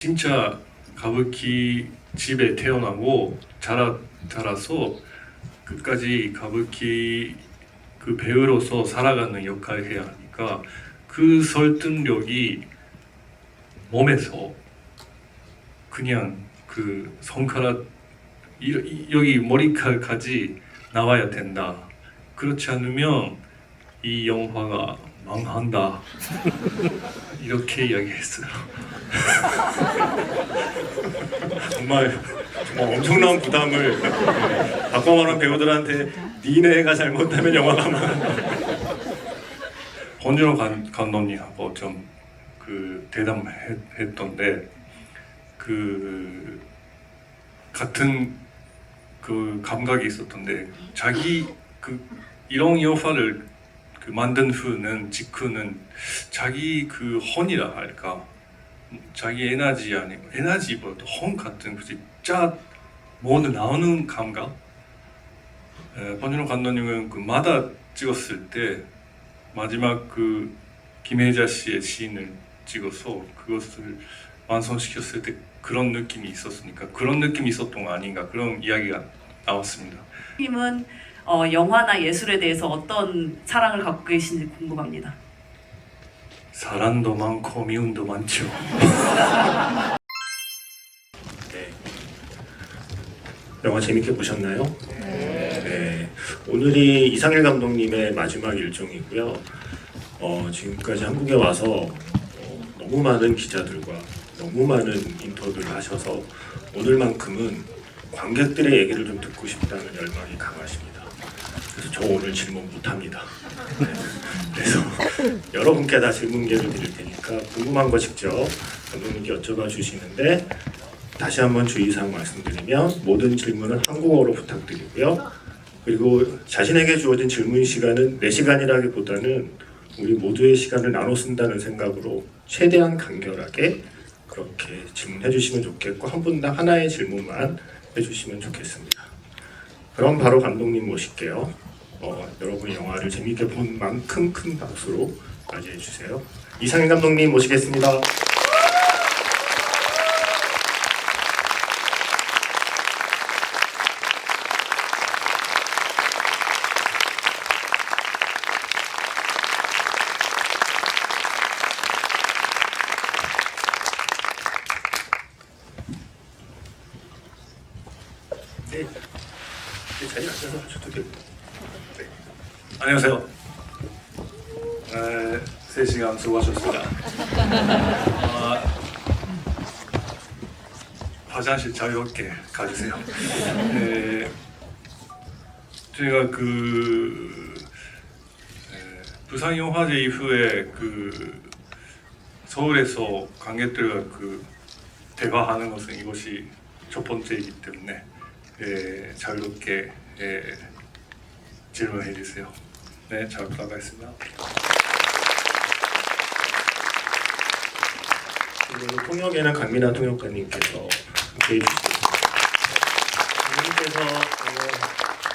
진짜 가부키 집에 태어나고 자라서 끝까지 가부키 그 배우로서 살아가는 역할을 해야 하니까 그 설득력이 몸에서 그냥 그 손가락 여기 머리카락까지 나와야 된다. 그렇지 않으면 이 영화가 망한다. 이렇게 이야기했어요. 정말 엄청난 부담을 받고 많은 배우들한테 니네가 잘못하면 영화가 망한다. 본준호 감독님하고 좀 그 대담했던데 그 같은 그 감각이 있었던데 자기 그 이런 영화를 그 만든 후는 직후는 자기 그 혼이라 할까 자기 에너지 아니고 에너지보다 혼 같은 그 진짜 모두 나오는 감각. 본준호 감독님은 그 마다 찍었을 때 마지막 그 김혜자 씨의 시인을 찍어서 그것을 완성시켰을 때 그런 느낌이 있었으니까 그런 느낌이 있었던 거 아닌가 그런 이야기가 나왔습니다. 님은 영화나 예술에 대해서 어떤 사랑을 갖고 계신지 궁금합니다. 사랑도 많고 미움도 많죠. 네. 영화 재밌게 보셨나요? 네. 오늘이 이상일 감독님의 마지막 일정이고요. 지금까지 한국에 와서 너무 많은 기자들과 너무 많은 인터뷰를 하셔서 오늘만큼은 관객들의 얘기를 좀 듣고 싶다는 열망이 강하십니다. 그래서 저 오늘 질문 못합니다. 네. 그래서 여러분께 다 질문 기회를 드릴 테니까 궁금한 거 직접 감독님께 여쭤봐 주시는데 다시 한번 주의사항 말씀드리면 모든 질문은 한국어로 부탁드리고요. 그리고 자신에게 주어진 질문 시간은 4시간이라기보다는 우리 모두의 시간을 나눠 쓴다는 생각으로 최대한 간결하게 그렇게 질문해 주시면 좋겠고 한 분당 하나의 질문만 해주시면 좋겠습니다. 그럼 바로 감독님 모실게요. 여러분 영화를 재미있게 본 만큼 큰 박수로 맞이해 주세요. 이상일 감독님 모시겠습니다. 네, 자리 앉아서 하셔도 되고. 네. 안녕하세요. 3시간 수고하셨습니다. 화장실 자유롭게 가주세요. 제가 부산 영화제 이후에 서울에서 관객들과 대화하는 것은 이것이 첫 번째이기 때문에 자유롭게 질문해 주세요. 네, 잘 부탁하겠습니다. 그리고 통역에는 강민아 통역관님께서 함께 해주시겠습니다. 강민님께서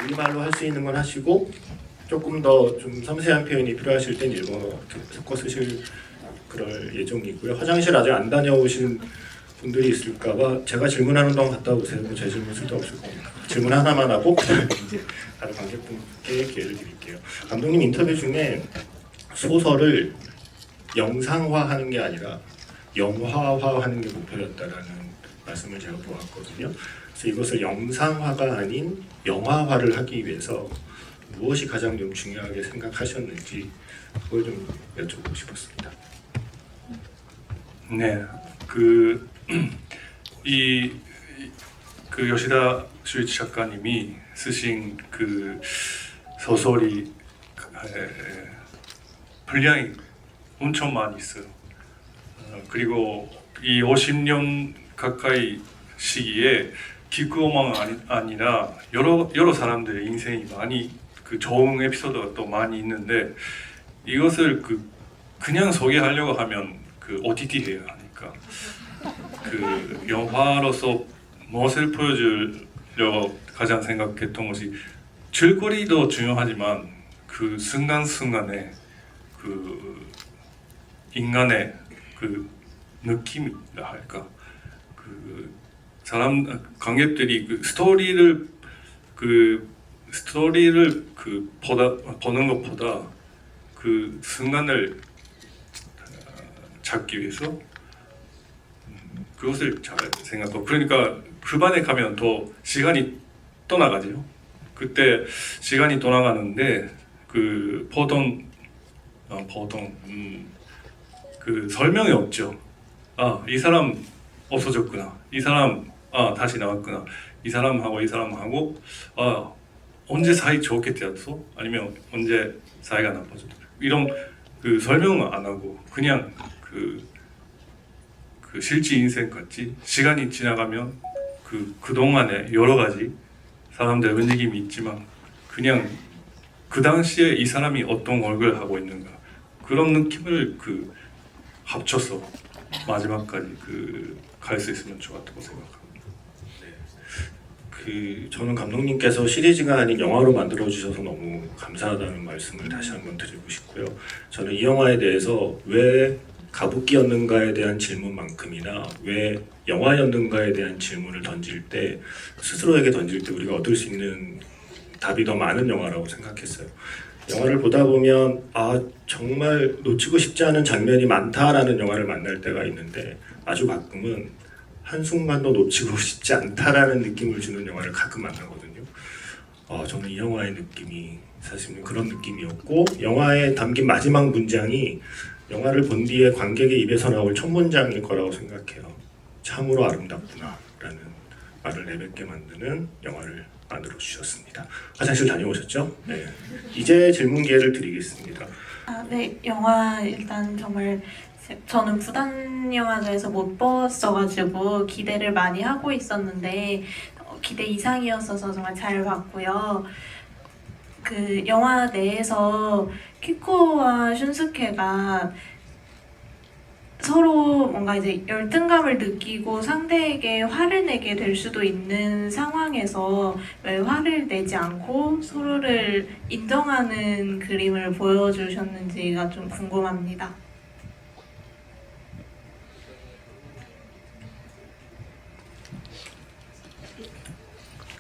우리말로 할 수 있는 건 하시고 조금 더 좀 섬세한 표현이 필요하실 땐 일본어 섞어 쓰실 그럴 예정이고요. 화장실 아직 안 다녀오신 분들이 있을까봐 제가 질문하는 동안 갔다 오세요. 제 질문 쓸데없을 겁니다. 질문 하나만 하고 이제 다른 관객분께 기회를 드릴게요. 감독님 인터뷰 중에 소설을 영상화하는 게 아니라 영화화하는 게 목표였다라는 말씀을 제가 보았거든요. 그래서 이것을 영상화가 아닌 영화화를 하기 위해서 무엇이 가장 좀 중요하게 생각하셨는지 그걸 좀 여쭤보고 싶었습니다. 네, 요시다 슈이치 작가님이 쓰신 소설이 분량이 엄청 많이 있어요. 그리고 이 50년 가까이 시기에 기쿠오만 아니라 여러 사람들의 인생이 많이 좋은 에피소드가 또 많이 있는데 이것을 그냥 소개하려고 하면 OTT 해야 하니까 영화로서 무엇을 보여주려고 가장 생각했던 것이 줄거리도 중요하지만 순간순간에 인간의 느낌이라 할까 그 사람 관객들이 그 스토리를 보는 것보다 그 순간을 잡기 위해서 그것을 잘 생각하고 그러니까 후반에 가면 더 시간이 떠나가죠. 그때 시간이 떠나가는데 그 보통 그 설명이 없죠. 아, 이 사람 없어졌구나. 이 사람 다시 나왔구나. 이 사람하고 이 사람하고 언제 사이 좋게 되었어? 아니면 언제 사이가 나빠졌어? 이런 그 설명을 안 하고 그냥 그 실제 인생 같이 시간이 지나가면 그 동안에 여러 가지 사람들 움직임이 있지만 그냥 그 당시에 이 사람이 어떤 얼굴을 하고 있는가 그런 느낌을 그 합쳐서 마지막까지 갈 수 있으면 좋았다고 생각합니다. 저는 감독님께서 시리즈가 아닌 영화로 만들어 주셔서 너무 감사하다는 말씀을 다시 한번 드리고 싶고요. 저는 이 영화에 대해서 왜 가부키였는가에 대한 질문만큼이나 왜 영화였는가에 대한 질문을 스스로에게 던질 때 우리가 얻을 수 있는 답이 더 많은 영화라고 생각했어요. 영화를 보다 보면 정말 놓치고 싶지 않은 장면이 많다라는 영화를 만날 때가 있는데 아주 가끔은 한순간도 놓치고 싶지 않다라는 느낌을 주는 영화를 가끔 만나거든요. 저는 이 영화의 느낌이 사실은 그런 느낌이었고 영화에 담긴 마지막 문장이 영화를 본 뒤에 관객의 입에서 나올 첫 문장일 거라고 생각해요. 참으로 아름답구나 라는 말을 내뱉게 만드는 영화를 만들어 주셨습니다. 화장실 다녀오셨죠? 네. 이제 질문 기회를 드리겠습니다. 네, 영화 일단 정말 저는 부산 영화제에서 못 봤어가지고 기대를 많이 하고 있었는데 기대 이상이었어서 정말 잘 봤고요. 그 영화 내에서 키코와 슌스케가 서로 뭔가 이제 열등감을 느끼고 상대에게 화를 내게 될 수도 있는 상황에서 왜 화를 내지 않고 서로를 인정하는 그림을 보여주셨는지가 좀 궁금합니다.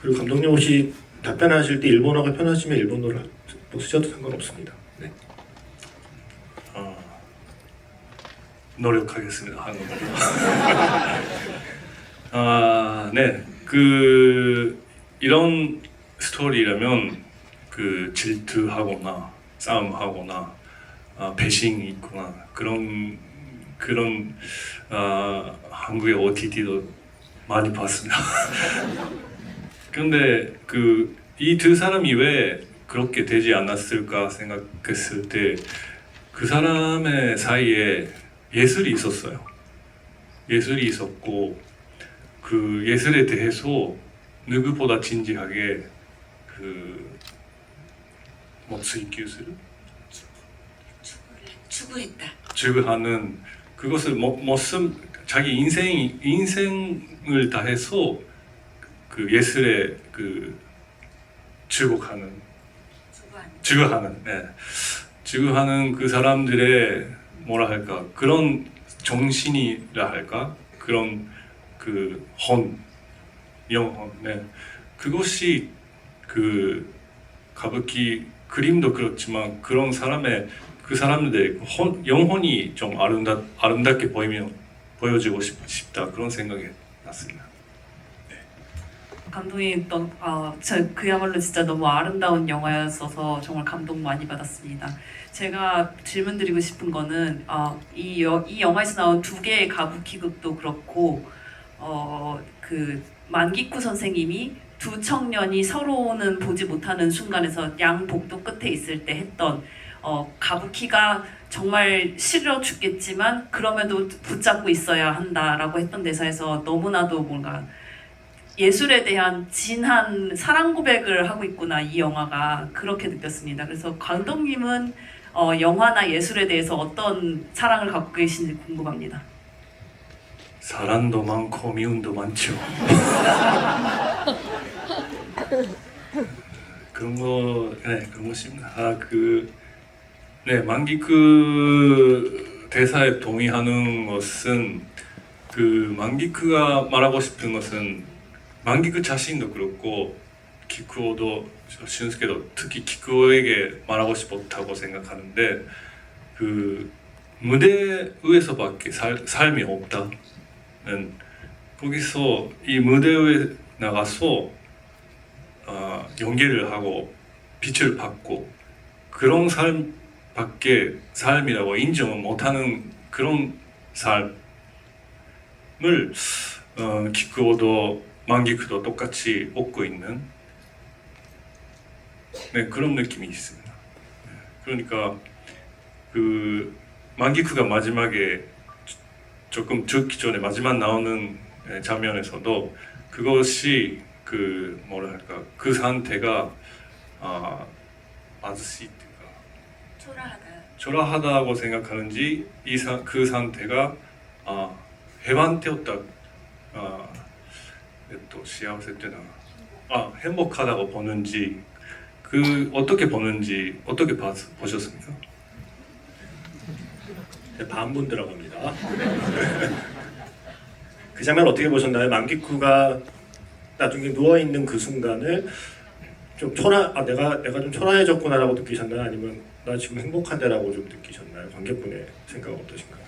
그리고 감독님 혹시 답변하실 때 일본어가 편하시면 일본어를 쓰셔도 상관없습니다. 네. 노력하겠습니다. 한국어로. 네. 이런 스토리라면 질투하거나 싸움하거나 배신이 있거나 그런 한국의 OTT도 많이 봤습니다. 그런데 이 두 사람이 왜 그렇게 되지 않았을까 생각했을 때 그 사람의 사이에 예술이 있었어요. 예술이 있었고 그 예술에 대해서 누구보다 진지하게 추구하는 그것을 자기 인생을 다해서 그 예술에 추구하는 그 사람들의 뭐라 할까 그런 정신이라 할까 그런 영혼 그것이 가부키 그림도 그렇지만 그 사람들의 영혼이 좀 아름답게 보여주고 싶다 그런 생각이 났습니다. 감독님 그야말로 진짜 너무 아름다운 영화였어서 정말 감동 많이 받았습니다. 제가 질문드리고 싶은 거는 이 영화에서 나온 두 개의 가부키극도 그렇고 만기쿠 선생님이 두 청년이 서로는 보지 못하는 순간에서 양복도 끝에 있을 때 했던 가부키가 정말 싫어 죽겠지만 그럼에도 붙잡고 있어야 한다라고 했던 대사에서 너무나도 뭔가 예술에 대한 진한 사랑 고백을 하고 있구나 이 영화가 그렇게 느꼈습니다. 그래서 감독님은 영화나 예술에 대해서 어떤 사랑을 갖고 계신지 궁금합니다. 사랑도 많고 미움도 많죠. 그런 것입니다. 만기쿠 대사에 동의하는 것은 그 만기크가 말하고 싶은 것은 만기크 자신도 그렇고 키쿠오도 신스케도 특히 키쿠오에게 말하고 싶었다고 생각하는데 그 무대 위에서밖에 삶이 없다는 거기서 이 무대 위에 나가서 연기를 하고 빛을 받고 그런 삶밖에 삶이라고 인정을 못하는 그런 삶을 키쿠오도 만기크도 똑같이 얻고 있는 그런 느낌이 있습니다. 그러니까 그 만기크가 마지막에 조금 죽기 전에 마지막 나오는 장면에서도 그것이 그 뭐라 할까 그 상태가 마즈시 초라하다고 생각하는지 그 상태가 해방되었다 또幸せっていうのは 행복하다고 보는지 그 어떻게 보는지 어떻게 보셨습니까? 네, 반분 들어갑니다. 그 장면 어떻게 보셨나요? 만기쿠가 나중에 누워 있는 그 순간을 좀 내가 좀 초라해졌구나라고 느끼셨나요? 아니면 나 지금 행복한데라고 좀 느끼셨나요? 관객분의 생각은 어떠신가요?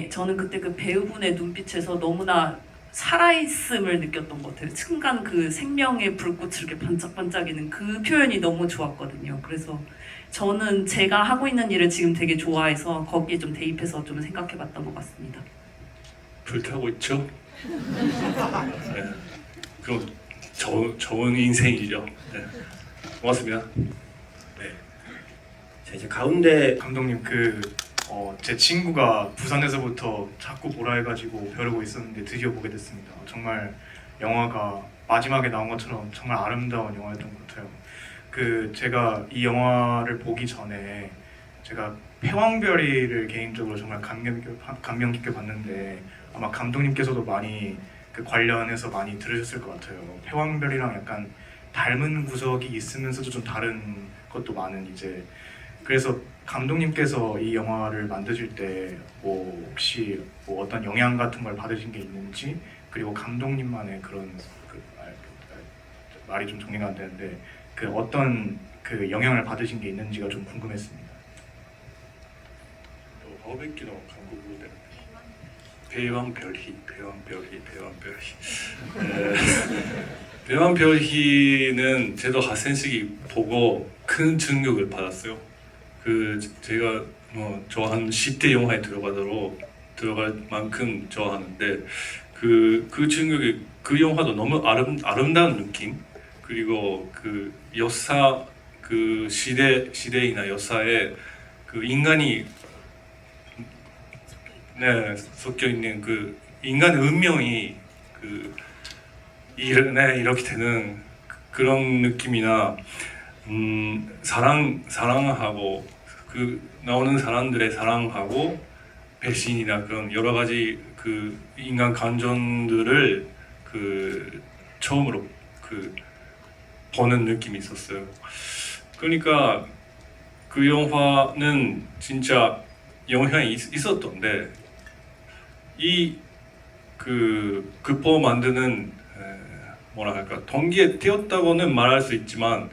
저는 그때 그 배우분의 눈빛에서 너무나 살아있음을 느꼈던 것 같아요. 순간 그 생명의 불꽃을 이렇게 반짝반짝이는 그 표현이 너무 좋았거든요. 그래서 저는 제가 하고 있는 일을 지금 되게 좋아해서 거기에 좀 대입해서 좀 생각해봤던 것 같습니다. 불타고 있죠? 네. 그럼 좋은 인생이죠. 네. 고맙습니다. 네. 자, 이제 가운데 감독님 제 친구가 부산에서부터 자꾸 보라 해가지고 벼르고 있었는데 드디어 보게 됐습니다. 정말 영화가 마지막에 나온 것처럼 정말 아름다운 영화였던 것 같아요. 제가 이 영화를 보기 전에 제가 패왕별이를 개인적으로 정말 감명 깊게 봤는데 아마 감독님께서도 많이 관련해서 많이 들으셨을 것 같아요. 패왕별이랑 약간 닮은 구석이 있으면서도 좀 다른 것도 많은 그래서 감독님께서 이 영화를 만드실 때 혹시 어떤 영향 같은 걸 받으신 게 있는지 그리고 감독님만의 그런 말이 좀 정리가 안 되는데 어떤 영향을 받으신 게 있는지가 좀 궁금했습니다. バーベキューの韓国語で배왕별희 배왕별희는 제도 하센식이 보고 큰 충격을 받았어요. 제가 좋아하는 10대 영화에 들어갈 만큼 좋아하는데 그 충격이 그 영화도 너무 아름다운 느낌 그리고 그 여사 시대이나 여사의 인간이 섞여 있는 인간의 운명이 이렇게 되는 그런 느낌이나 사랑하고 나오는 사람들의 사랑하고 배신이나 그런 여러 가지 인간 감정들을 처음으로 보는 느낌이 있었어요. 그러니까 그 영화는 진짜 영향이 있었던데 극보 만드는 뭐라 할까 동기에 띄었다고는 말할 수 있지만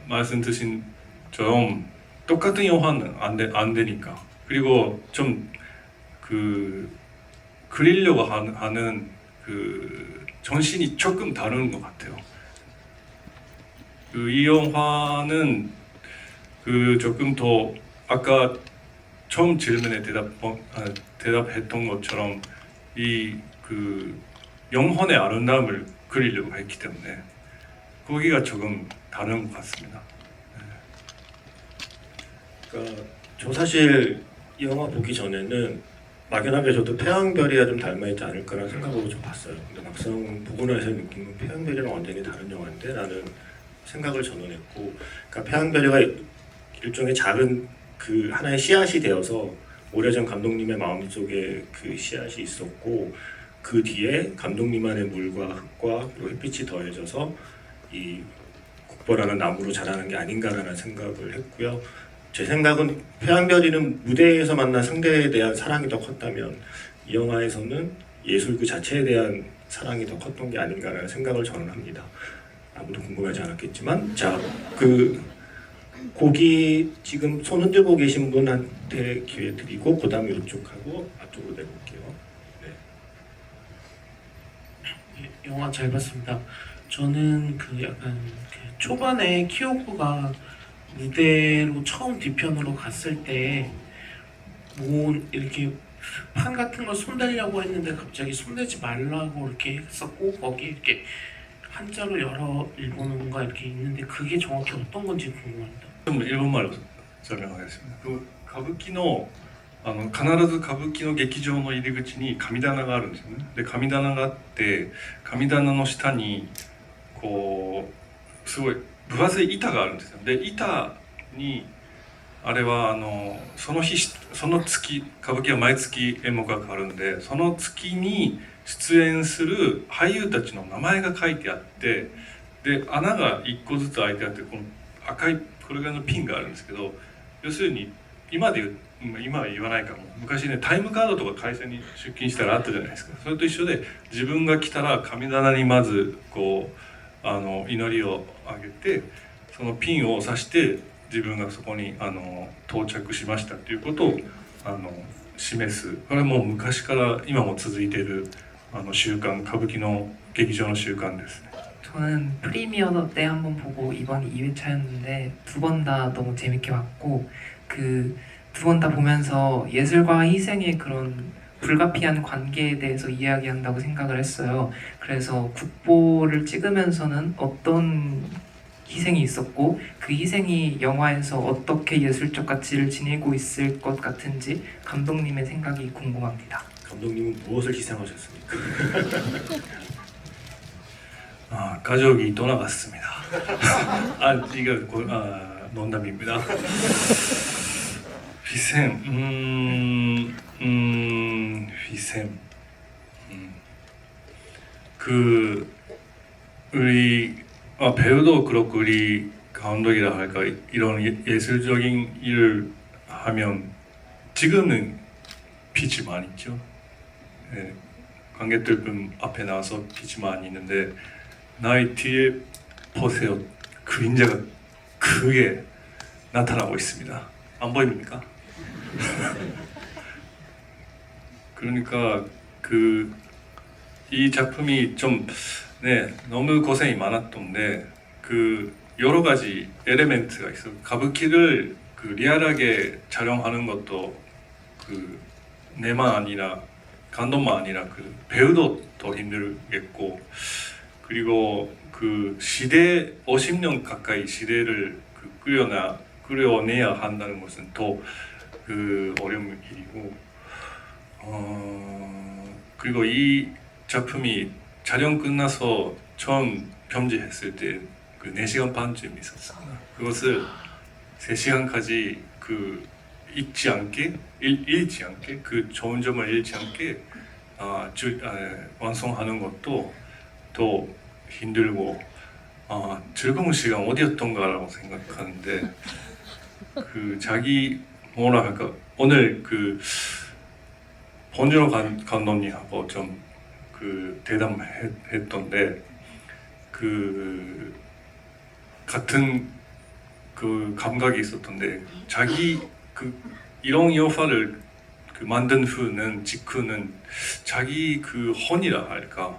말씀 드신 처럼 똑같은 영화는 안 되니까 그리고 좀 그리려고 하는 정신이 조금 다른 것 같아요. 이 영화는 조금 더 아까 처음 질문에 대답했던 것처럼 영혼의 아름다움을 그리려고 했기 때문에 거기가 조금 다른 것 같습니다. 그러니까 저 사실 이 영화 보기 전에는 막연하게 저도 태양별이와 좀 닮아있지 않을까라는 생각으로 좀 봤어요. 근데 막상 보고 나서 느낀 건 태양별이랑 완전히 다른 영화인데 라는 생각을 저는 했고 그러니까 태양별이가 일종의 작은 하나의 씨앗이 되어서 오래전 감독님의 마음속에 그 씨앗이 있었고 그 뒤에 감독님만의 물과 흙과 그리고 햇빛이 더해져서 이 국보라는 나무로 자라는 게 아닌가라는 생각을 했고요. 제 생각은 태양별이는 무대에서 만난 상대에 대한 사랑이 더 컸다면 이 영화에서는 예술 그 자체에 대한 사랑이 더 컸던 게 아닌가라는 생각을 저는 합니다. 아무도 궁금하지 않았겠지만 자, 그 고기 지금 손 흔들고 계신 분한테 기회 드리고 그 다음에 이쪽하고 앞쪽으로 내볼게요. 네. 예, 영화 잘 봤습니다. 저는 그 약간 그 초반에 키요코가 무대로 처음 뒤편으로 갔을 때 뭐 이렇게 판 같은 걸 손대려고 했는데 갑자기 손대지 말라고 이렇게 했었고 거기 이렇게 한자로 여러 일본어가 이렇게 있는데 그게 정확히 어떤 건지 궁금합니다. 좀 일본말로 설명하겠습니다. 그 가부키の必ず歌舞伎の劇場の入り口に神棚があるんですよね。で神棚があって神棚の下にこうすごい分厚い板があるんですよ。で板にあれはその日その月歌舞伎は毎月演目が変わるんでその月に出演する俳優たちの名前が書いてあってで穴が1個ずつ開いてあってこの赤いこれぐらいのピンがあるんですけど要するに今で言う今は言わないかも昔ねタイムカードとか会社に出勤したらあったじゃないですかそれと一緒で自分が来たら神棚にまずこう祈りをあげてそのピンを刺して自分がそこに到着しましたということを示すこれはもう昔から今も続いている習慣歌舞伎の劇場の習慣ですね。 저는 프리미어 때 한 번 보고 이번이 2회차였는데 두 번 다 너무 재밌게 봤고 그 두 번 다 보면서 예술과 희생의 그런 불가피한 관계에 대해서 이야기한다고 생각을 했어요. 그래서 국보를 찍으면서는 어떤 희생이 있었고 그 희생이 영화에서 어떻게 예술적 가치를 지니고 있을 것 같은지 감독님의 생각이 궁금합니다. 감독님은 무엇을 희생하셨습니까? 가족이 떠나갔습니다. 이거 농담입니다. 희생, 희생. 우리 배우도 그렇고 우리 감독이라 할까 이런 예술적인 일을 하면 지금은 빛이 많이 있죠. 네, 관객들 앞에 나와서 빛이 많이 있는데 나의 뒤에 보세요. 그림자가 크게 나타나고 있습니다. 안 보입니까? 그러니까 이 작품이 좀 너무 고생이 많았던데 여러 가지 엘리멘트가 있어. 가부키를 리얼하게 촬영하는 것도 내만 아니라 감독만 아니라 배우도 더 힘들겠고 그리고 시대 50년 가까이 시대를 끌어내야 한다는 것은 더 어려운 일이고 그리고 이 작품이 촬영 끝나서 처음 편집했을 때 4시간 반쯤 있었습니다. 그것을 3시간까지 잃지 않게 좋은 점을 잃지 않게 완성하는 것도 더 힘들고 즐거운 시간 어디였던가라고 생각하는데 자기 뭐라 할까 오늘 본주로 감독님하고 좀 대담했던데 같은 감각이 있었던데 자기 이런 영화를 만든 후는 직후는 자기 혼이라 할까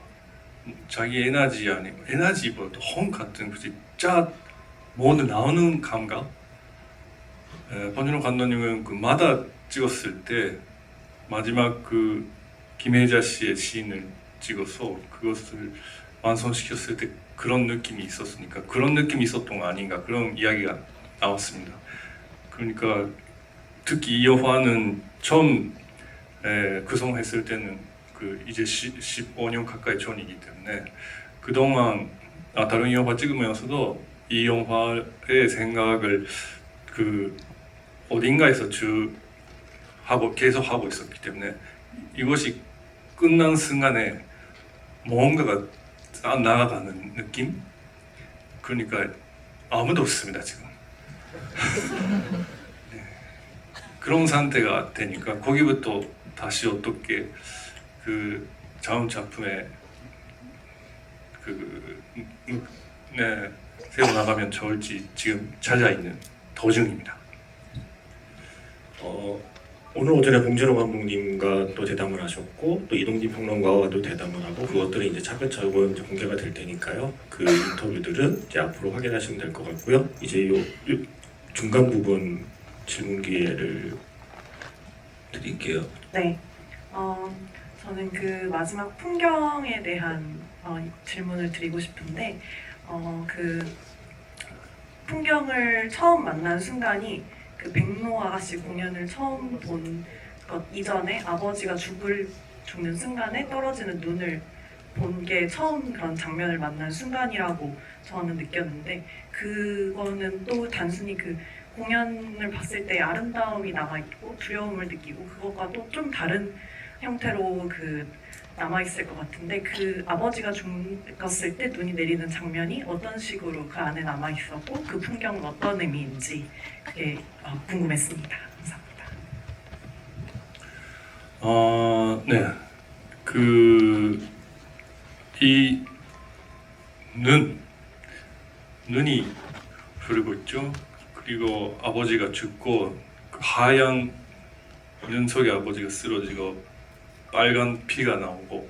자기 에너지 아니고 에너지보다 혼 같은 진짜 모두 나오는 감각 번준호 감독님은 마다 찍었을 때 마지막 김혜자 씨의 시인을 찍어서 그것을 완성시켰을 때 그런 느낌이 있었으니까 그런 느낌이 있었던 거 아닌가 그런 이야기가 나왔습니다. 그러니까 특히 이 영화는 처음 구성했을 때는 이제 15년 가까이 전이기 때문에 그동안 다른 영화 찍으면서도 이 영화의 생각을 어딘가에서 계속 하고 있었기 때문에 이것이 끝난 순간에 뭔가가 딱 나아가는 느낌? 그러니까 아무도 없습니다 지금. 그런 상태가 되니까 거기부터 다시 어떻게 그 다음 작품에 세워 나가면 좋을지 지금 찾아 있는 도중입니다. 오늘 오전에 봉준호 감독님과 또 대담을 하셨고 또 이동진 평론가와도 대담을 하고 그것들이 이제 차근차근 이제 공개가 될 테니까요. 그 인터뷰들은 이제 앞으로 확인하시면 될 것 같고요. 이제 요 중간 부분 질문 기회를 드릴게요. 네. 저는 그 마지막 풍경에 대한 질문을 드리고 싶은데 그 풍경을 처음 만난 순간이 그 백로 아가씨 공연을 처음 본 것 이전에 아버지가 죽는 순간에 떨어지는 눈을 본 게 처음 그런 장면을 만난 순간이라고 저는 느꼈는데 그거는 또 단순히 그 공연을 봤을 때 아름다움이 남아있고 두려움을 느끼고 그것과 또 좀 다른 형태로 그 남아있을 것 같은데 그 아버지가 죽었을 때 눈이 내리는 장면이 어떤 식으로 그 안에 남아있었고 그 풍경은 어떤 의미인지 그게 궁금했습니다. 감사합니다. 네. 이 눈이 흐르고 있죠. 그리고 아버지가 죽고 그 하얀 눈 속에 아버지가 쓰러지고 빨간 피가 나오고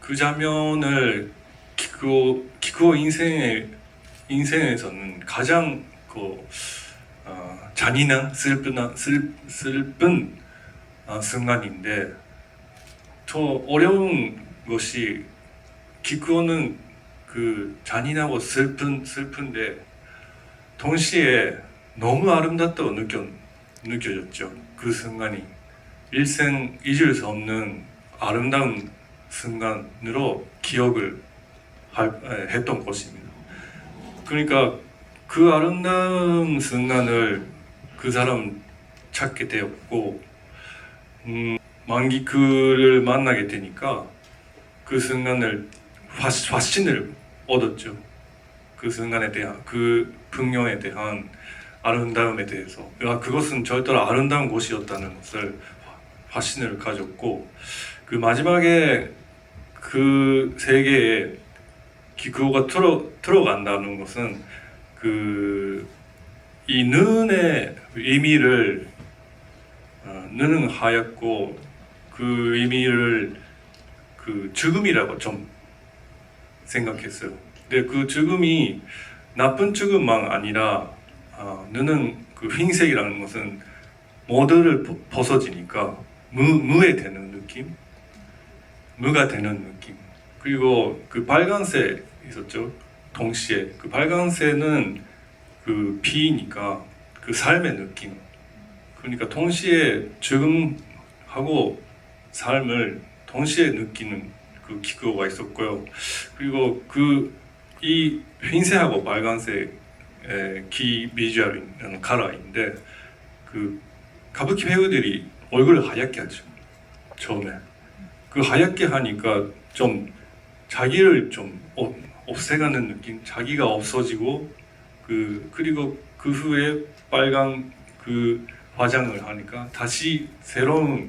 그 장면을 기쿠오 인생에서는 가장 잔인한 슬픈 순간인데 더 어려운 것이 기쿠오는 그 잔인하고 슬픈데 동시에 너무 아름답다고 느껴졌죠. 그 순간이 일생 잊을 수 없는 아름다운 순간으로 기억을 했던 것입니다. 그러니까 그 아름다운 순간을 그 사람 찾게 되었고 만기크를 만나게 되니까 그 순간을 확신을 얻었죠. 그 순간에 대한 그 풍경에 대한 아름다움에 대해서 그것은 절대로 아름다운 곳이었다는 것을 확신을 가졌고 그 마지막에 그 세계에 기쿠오가 들어간다는 것은 이 눈의 의미를 눈은 하얗고 그 의미를 그 죽음이라고 좀 생각했어요. 근데 그 죽음이 나쁜 죽음만 아니라 눈은 그 흰색이라는 것은 모두를 벗어지니까 무에 되는 느낌, 무가 되는 느낌. 그리고 그 빨간색 있었죠. 동시에 그 빨간색은 그 피니까 그 삶의 느낌. 그러니까 동시에 죽음하고 삶을 동시에 느끼는 그 기구가 있었고요. 그리고 이 흰색하고 빨간색 키 비주얼인 카라인데 그 가부키 배우들이 얼굴을 하얗게 하죠. 처음에 그 하얗게 하니까 좀 자기를 좀 없애가는 느낌, 자기가 없어지고 그리고 그 후에 빨간 그 화장을 하니까 다시 새로운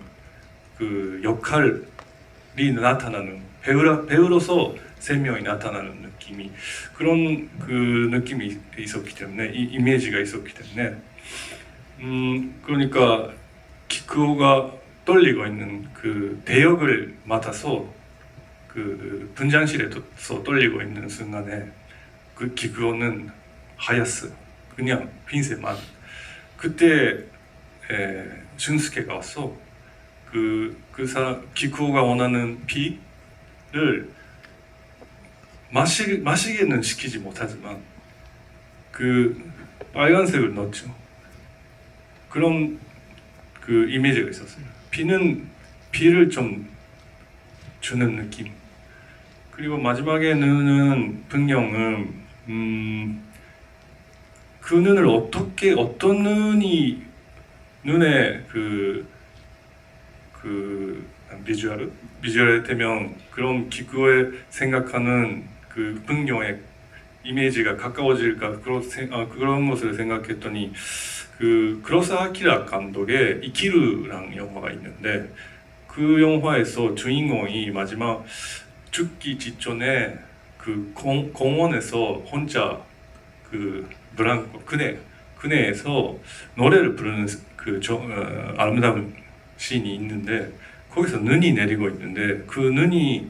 그 역할이 나타나는 배우로서 생명이 나타나는 느낌이 그런 그 느낌이 있었기 때문에 이 이미지가 있었기 때문에 그러니까 기쿠오가 떨리고 있는 그 대역을 맡아서 그 분장실에서 떨리고 있는 순간에 그 기쿠오는 하얗어요. 그냥 흰색만. 그때 준스케가 왔어. 기쿠오가 원하는 피를 마시게는 시키지 못하지만 그 빨간색을 넣었죠. 그런 그 이미지가 있었어요. 피를 좀 주는 느낌. 그리고 마지막에는 풍경은 그 눈을 어떤 눈이 눈에 그 비주얼에 되면 그런 기구에 생각하는 그 풍경의 이미지가 가까워질까 그런 것을 생각했더니 그 크로스아키라 감독의 이키르라는 영화가 있는데 그 영화에서 주인공이 마지막 죽기 직전에 그 공원에서 혼자 그 브랑코 그네에서 노래를 부르는 그 아름다운 씬이 있는데 거기서 눈이 내리고 있는데 그 눈이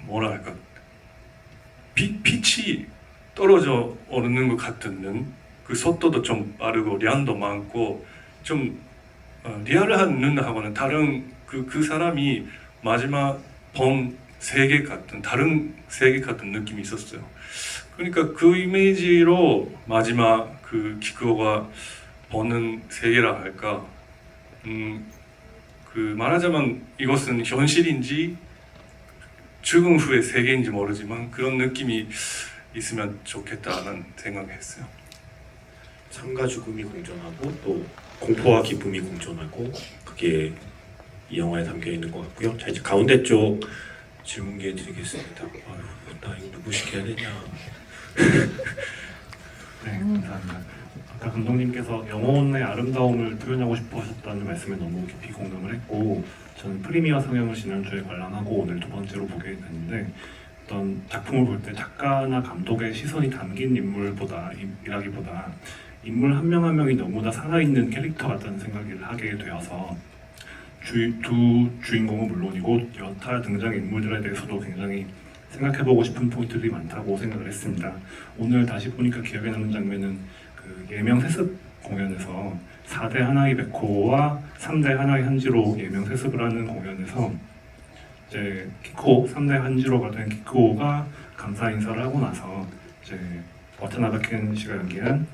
뭐랄까 빛이 떨어져 오르는 것 같은 눈, 그 속도도 좀 빠르고 량도 많고 좀 리얼한 눈하고는 다른 그 사람이 마지막 본 세계 같은 다른 세계 같은 느낌이 있었어요. 그러니까 그 이미지로 마지막 그 기쿠오가 보는 세계라 할까, 그 말하자면 이것은 현실인지 죽음 후의 세계인지 모르지만 그런 느낌이 있으면 좋겠다는 생각했어요. 삶과 죽음이 공존하고 또 공포와 기쁨이 공존하고 그게 이 영화에 담겨 있는 것 같고요. 자, 이제 가운데 쪽 질문 기회 드리겠습니다. 아유, 나 이거 누구 시켜야 되냐. 네, 감사합니다. 아까 감독님께서 영혼의 아름다움을 표현하고 싶어 하셨다는 말씀에 너무 깊이 공감을 했고, 저는 프리미어 상영을 지난주에 관람하고 오늘 두 번째로 보게 됐는데, 어떤 작품을 볼 때 작가나 감독의 시선이 담긴 인물이라기보다 인물 한 명 한 명이 너무나 살아있는 캐릭터 같다는 생각을 하게 되어서 두 주인공은 물론이고 여타 등장 인물들에 대해서도 굉장히 생각해보고 싶은 포인트들이 많다고 생각을 했습니다. 오늘 다시 보니까 기억에 남는 장면은 그 예명 세습 공연에서 4대 하나이 베코와 3대 하나이 한지로 예명 세습을 하는 공연에서 이제 키코 3대 한지로가 된 키코가 감사 인사를 하고 나서 이제 와타나베 켄 씨가 연기한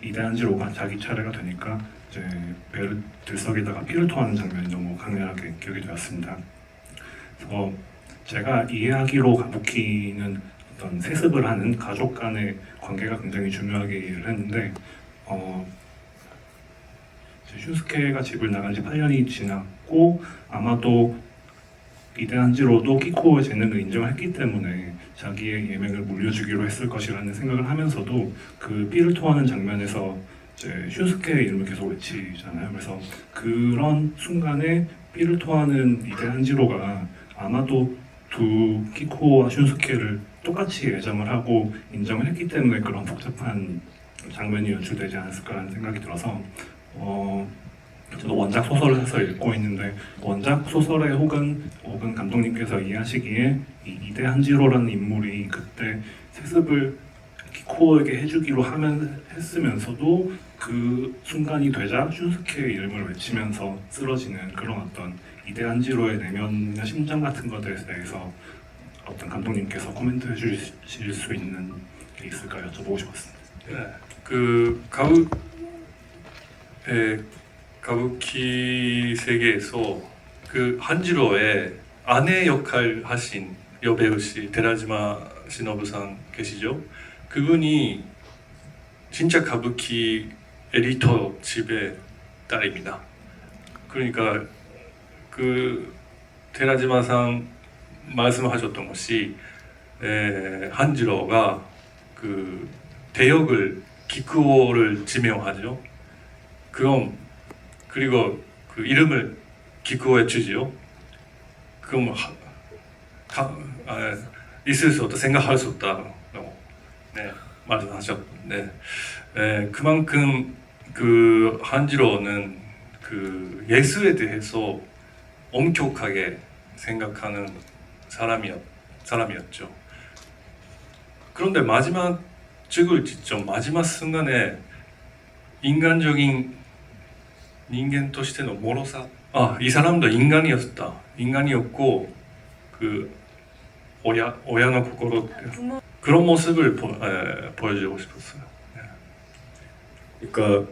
2대 한지로가 자기 차례가 되니까 이제 배를 들썩이다가 피를 토하는 장면이 너무 강렬하게 기억이 되었습니다. 그래서 제가 이해하기로 가부키는 어떤 세습을 하는 가족 간의 관계가 굉장히 중요하게 이해를 했는데 슌스케가 집을 나간 지 8년이 지났고 아마도 이대 한지로도 키코의 재능을 인정했기 때문에 자기의 예명을 물려주기로 했을 것이라는 생각을 하면서도 그 피를 토하는 장면에서 이제 슌스케의 이름을 계속 외치잖아요. 그래서 그런 순간에 피를 토하는 이대 한지로가 아마도 두 키코와 슌스케를 똑같이 애정을 하고 인정을 했기 때문에 그런 복잡한 장면이 연출되지 않았을까라는 생각이 들어서 저도 원작 소설을 사서 읽고 있는데 원작 소설에 혹은 감독님께서 이해하시기에 이 이대 한지로라는 인물이 그때 세습을 키코에게 해주기로 했으면서도 그 순간이 되자 슌스케의 이름을 외치면서 쓰러지는 그런 어떤 이대 한지로의 내면이나 심정 같은 것에 대해서 어떤 감독님께서 코멘트해 주실 수 있는 게 있을까 여쭤보고 싶었습니다. 네, 그 가부키 세계에서 그 한지로의 아내 역할 하신 여배우씨 데라지마 시노부상 계시죠? 그분이 진짜 가부키 에디터 집의 딸입니다. 그러니까 그 데라지마상 말씀하셨던 것이 한지로가 그 대역을 기쿠오를 지명하죠. 그리고 그 이름을 기쿠오에 주지요. 그럼 있을 수 없다, 생각할 수 없다. 네, 말씀하셨는데 그만큼 그 한지로는 그 예술에 대해서 엄격하게 생각하는 사람이었죠. 그런데 마지막 죽을 직전 마지막 순간에 인간적인人間としての脆さ, 이 사람도 인간이었고 그 오야의心 그런 모습을 보여주고 싶었어요. 그러니까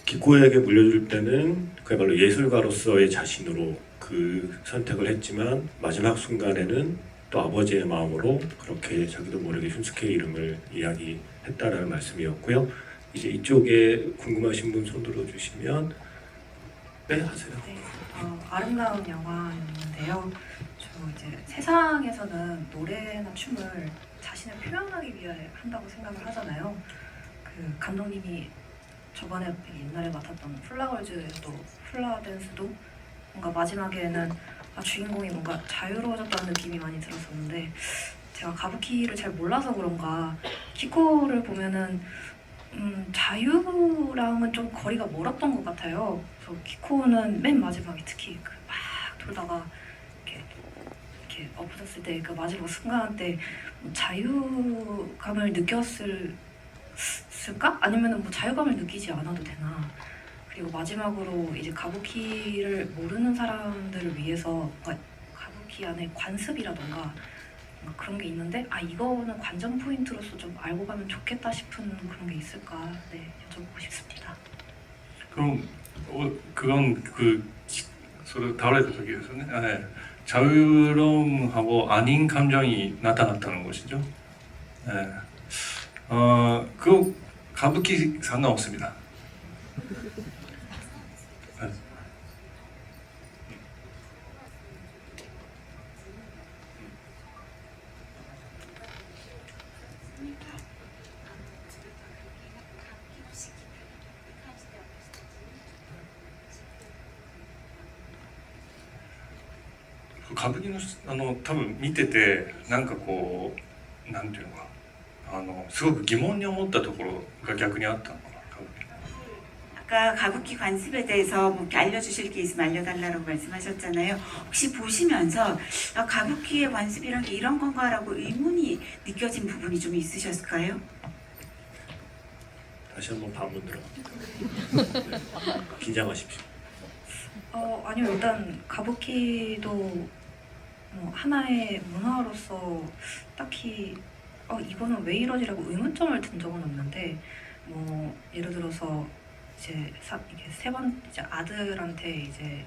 기코에게 물려줄 때는 그야말로 예술가로서의 자신으로 그 선택을 했지만 마지막 순간에는 또 아버지의 마음으로 그렇게 자기도 모르게 슌스케의 이름을 이야기했다라는 말씀이었고요. 이제 이쪽에 궁금하신 분 손 들어주시면 네, 하세요. 네, 아름다운 영화였는데요. 저 이제 세상에서는 노래나 춤을 자신을 표현하기 위해 한다고 생각을 하잖아요. 그 감독님이 저번에 옛날에 맡았던 플라걸즈에서도 플라댄스도 뭔가 마지막에는 주인공이 뭔가 자유로워졌다는 느낌이 많이 들었었는데 제가 가부키를 잘 몰라서 그런가 키코를 보면은 자유랑은 좀 거리가 멀었던 것 같아요. 그래서 키코는 맨 마지막에 특히 그 막 돌다가 이렇게 엎어졌을 때 그 마지막 순간 때 자유감을 느꼈을까? 아니면은 뭐 자유감을 느끼지 않아도 되나? 그리고 마지막으로 이제 가부키를 모르는 사람들을 위해서 뭔가 가부키 안에 관습이라던가 뭔가 그런 게 있는데 이거는 관전 포인트로서 좀 알고 가면 좋겠다 싶은 그런 게 있을까? 네, 여쭤보고 싶습니다. 그럼 그건それ倒れた時ですよね。자유로움하고 아닌 감정이 나타났다는 것이죠. 그 가부키 상관없습니다.歌舞伎の多分見ててなんかこうなんていうのかすごく疑問に思ったところが逆にあったのかな。 아까 가부키 관습에 대해서 뭐 알려주실 게 있으면 알려달라고 말씀하셨잖아요. 혹시 보시면서 가부키의 관습이란 게 이런 건가라고 의문이 느껴진 부분이 좀 있으셨을까요? 다시 한번 반문 들어갑니다. 네. 긴장하십시오. 아니요, 일단 가부키도 하나의 문화로서 딱히 이거는 왜 이러지라고 의문점을 든 적은 없는데 뭐 예를 들어서 이제 이게 이제 아들한테 이제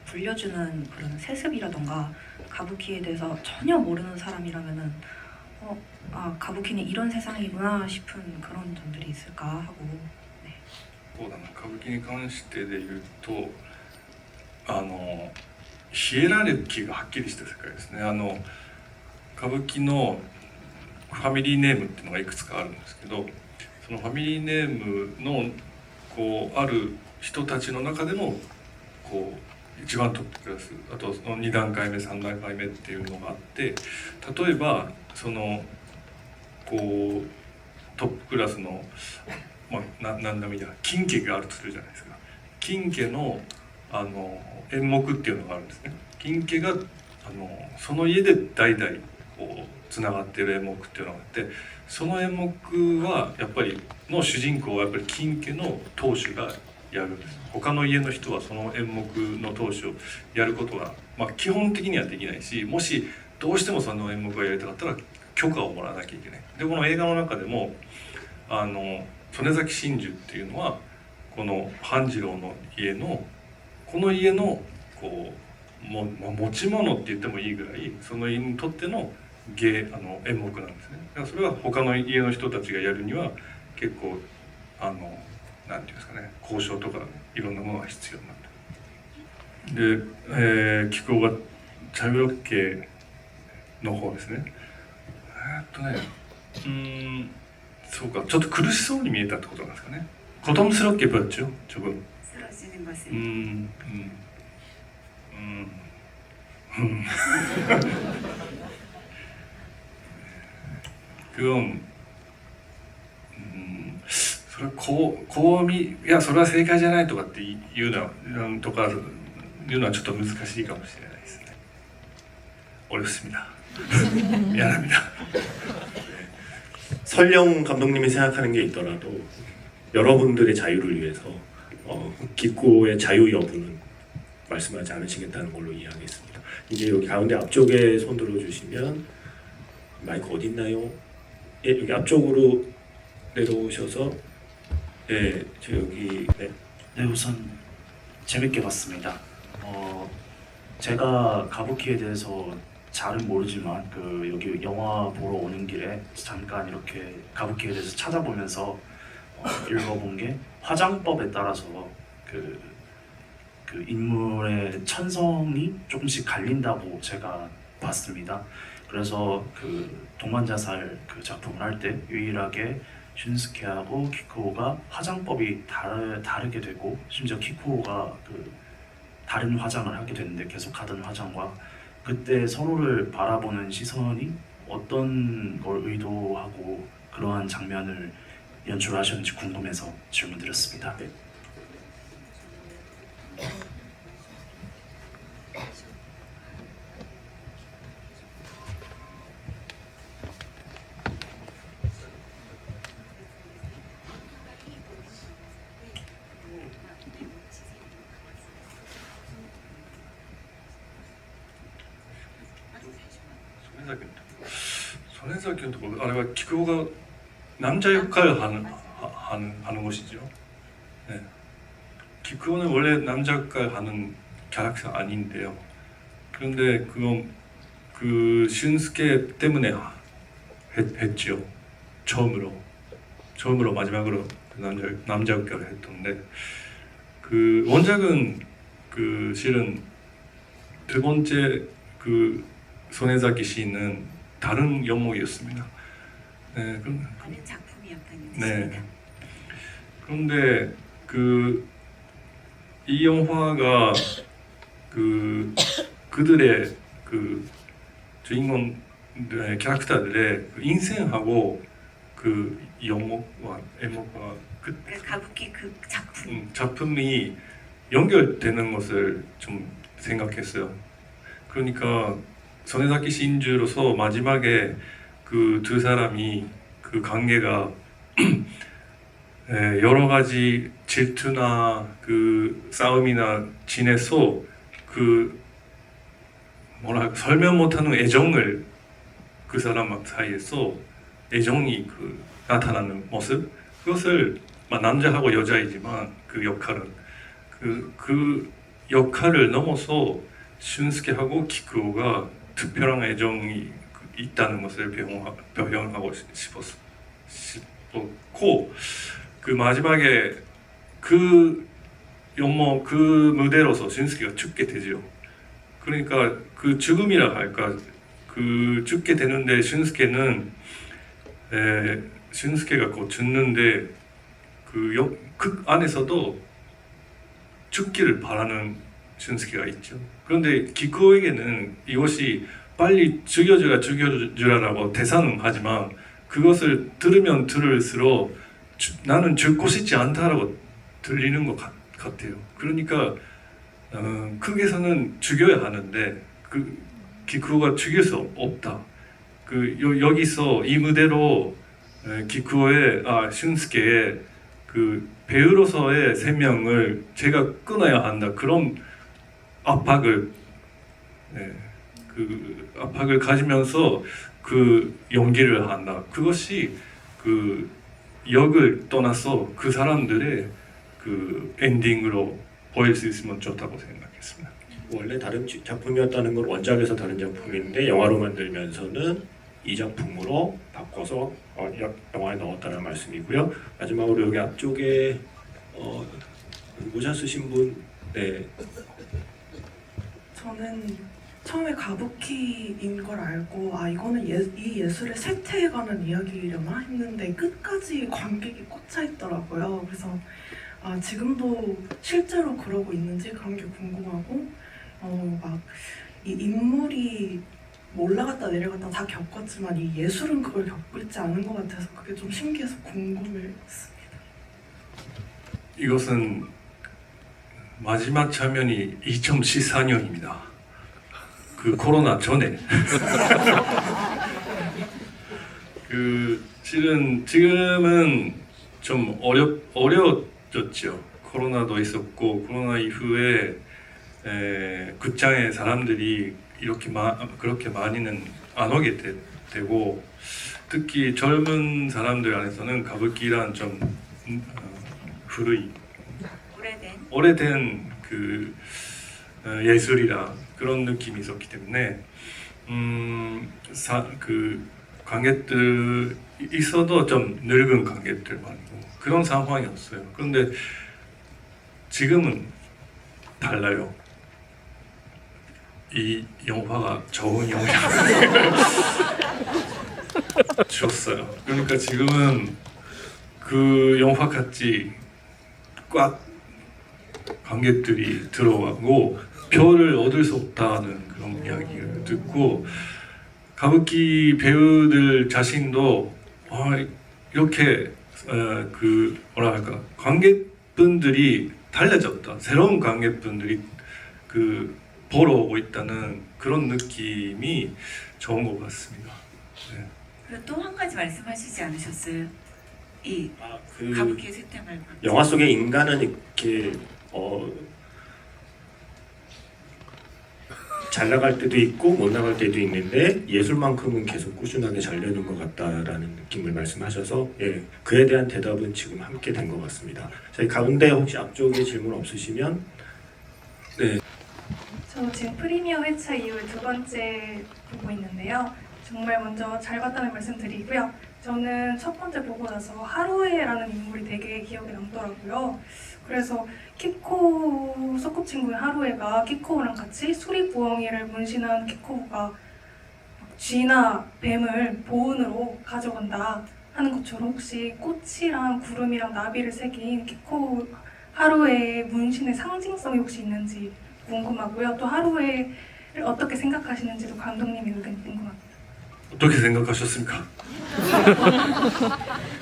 불려주는 그런 세습이라던가 가부키에 대해서 전혀 모르는 사람이라면은 가부키는 이런 세상이구나 싶은 그런 점들이 있을까 하고. 네. そうだな、歌舞伎に関してで言うとヒエラルキーがはっきりした世界ですね。歌舞伎のファミリーネームっていうのがいくつかあるんですけど、そのファミリーネームのこうある人たちの中でもこう一番トップクラス、あとその2段階目3段階目っていうのがあって、例えばそのこうトップクラスの何でもいいや金家があるとするじゃないですか。金家の演目っていうのがあるんですね。金家がその家で代々こうつながっている演目っていうのがあって、その演目はやっぱりの主人公はやっぱり金家の当主がやるんです。他の家の人はその演目の当主をやることが、基本的にはできないし、もしどうしてもその演目がやりたかったら許可をもらわなきゃいけない。でこの映画の中でも曽根崎真珠っていうのはこの半次郎の家のこの家のこう持ち物って言ってもいいぐらいその家にとっての演目なんですね。だからそれは他の家の人たちがやるには結構なんていうんですかね、交渉とかいろんなものが必要になる。で、紀行が茶色家の方ですね。そうか、ちょっと苦しそうに見えたってことなんですかね。고통스럽게 보였죠, 조금. 쓰러지는 모습. 그건それこういやそれは正解じゃないとかっていうのはちょっと難しいかもしれないですね。어렵습니다. 미안합니다. 설령 감독님이 생각하는 게 있더라도 여러분들의 자유를 위해서 기코의 자유 여부는 말씀하지 않으시겠다는 걸로 이해하겠습니다. 이제 여기 가운데 앞쪽에 손 들어주시면 마이크 어디 있나요? 예, 여기 앞쪽으로 내려오셔서 저 여기 네, 우선 재밌게 봤습니다. 제가 가부키에 대해서 잘은 모르지만 여기 영화 보러 오는 길에 잠깐 이렇게 가부키에 대해서 찾아보면서 읽어본 게 화장법에 따라서 그 인물의 천성이 조금씩 갈린다고 제가 봤습니다. 그래서 동반자살 작품을 할 때 유일하게 슌스케하고 키쿠오가 화장법이 다르게 되고 심지어 키쿠오가 그 다른 화장을 하게 되는데 계속 하던 화장과 그때 서로를 바라보는 시선이 어떤 걸 의도하고 그러한 장면을 연출하셨는지 궁금해서 질문드렸습니다. 네. 손해사기도あれは 기쿠오가 남자 역할을 하는 것이죠. 네. 기쿠오는 원래 남자 역할 하는 캐릭터 아닌데요. 그런데 그건 그 슌스케 때문에 했죠. 처음으로 마지막으로 남자 역할을 했던데 그 원작은 그 실은 두 번째 그 손해사기 씨는 다른 영목이었습니다. 네, 다른 작품이었다는 네. 뜻입니다. 그런데 이 영화가 그들의 그 주인공들의 캐릭터들의 그 인생하고 그 영목과 애목과 그 가부키 그 작품 작품이 연결되는 것을 좀 생각했어요. 그러니까 손해사키 신주로서 마지막에 그 두 사람이 그 관계가 여러 가지 질투나 그 싸움이나 지내서 그 뭐랄까 설명 못하는 애정을 그 사람 사이에서 애정이 그 나타나는 모습 그것을 남자하고 여자이지만 그 역할은 그 역할을 넘어서 슌스케하고 키쿠오가 특별한 애정이 있다는 것을 표현하고 싶었고 그 마지막에 그 무대로서 슌스케가 죽게 되죠. 그러니까 그 죽음이라 할까 그 죽게 되는데 슌스케가 곧 죽는데 그 안에서도 죽기를 바라는 슌스케가 있죠. 그런데 기쿠오에게는 이것이 빨리 죽여주라라고 대사는 하지만 그것을 들으면 들을수록 나는 죽고 싶지 않다라고 들리는 것 같아요. 그러니까 크게서는 죽여야 하는데 그 기쿠오가 죽일 수 없다. 여기서 이 무대로 기쿠오의 슌스케의 그 배우로서의 생명을 제가 끊어야 한다. 그런 압박을 압박을 가지면서 그 연기를 한다. 그것이 그 역을 떠나서 그 사람들의 그 엔딩으로 보일 수 있으면 좋다고 생각했습니다. 원래 다른 작품이었다는 건 원작에서 다른 작품인데 영화로 만들면서는 이 작품으로 바꿔서 영화에 넣었다는 말씀이고요. 마지막으로 여기 앞쪽에 모자 쓰신 분, 네. 저는 처음에 가부키인 걸 알고 이거는 이 예술의 쇠퇴해가는 이야기려나 했는데 끝까지 관객이 꽂혀 있더라고요. 그래서 지금도 실제로 그러고 있는지 그런 게 궁금하고 막 이 인물이 올라갔다 내려갔다 다 겪었지만 이 예술은 그걸 겪고 있지 않은 것 같아서 그게 좀 신기해서 궁금했습니다. 이것은 마지막 장면이 2014년입니다. 그 코로나 전에. 실은 지금은 좀 어려졌죠. 코로나도 있었고 코로나 이후에 극장에 사람들이 그렇게 많이는 안 오게 되고 특히 젊은 사람들 안에서는 가부키란 좀 오래된 그 예술이라 그런 느낌이 있었기 때문에 그 관객들 있어도 좀 늙은 관객들 많고 그런 상황이었어요. 그런데 지금은 달라요. 이 영화가 좋은 영향을 줬어요. 그러니까 지금은 그 영화같이 꽉 관객들이 들어가고 표를 얻을 수 없다는 그런 이야기를 듣고 가부키 배우들 자신도 이렇게 그 뭐라 할까 관객분들이 달라졌다. 새로운 관객분들이 그 보러 오고 있다는 그런 느낌이 좋은 것 같습니다. 네. 그리고 또 한 가지 말씀하시지 않으셨어요? 이 그 가부키의 쇠퇴 말고 영화 속의 인간은 이렇게 잘 나갈 때도 있고 못 나갈 때도 있는데 예술만큼은 계속 꾸준하게 잘 되는 것 같다라는 느낌을 말씀하셔서 예, 그에 대한 대답은 지금 함께 된 것 같습니다. 저희 가운데 혹시 앞쪽에 질문 없으시면 네. 저 지금 프리미어 회차 이후에 두 번째 보고 있는데요. 정말 먼저 잘 봤다는 말씀 드리고요. 저는 첫 번째 보고 나서 하루에라는 인물이 되게 기억에 남더라고요. 그래서 키코 소꿉친구의 하루에가 키코우랑 같이 수리부엉이를 문신한 키코우가 쥐나 뱀을 보은으로 가져간다 하는 것처럼 혹시 꽃이랑 구름이랑 나비를 새긴 키코우 하루의 문신의 상징성이 혹시 있는지 궁금하고요. 또 하루에를 어떻게 생각하시는지도 감독님의 의견이 궁금합니다. 어떻게 생각하셨습니까?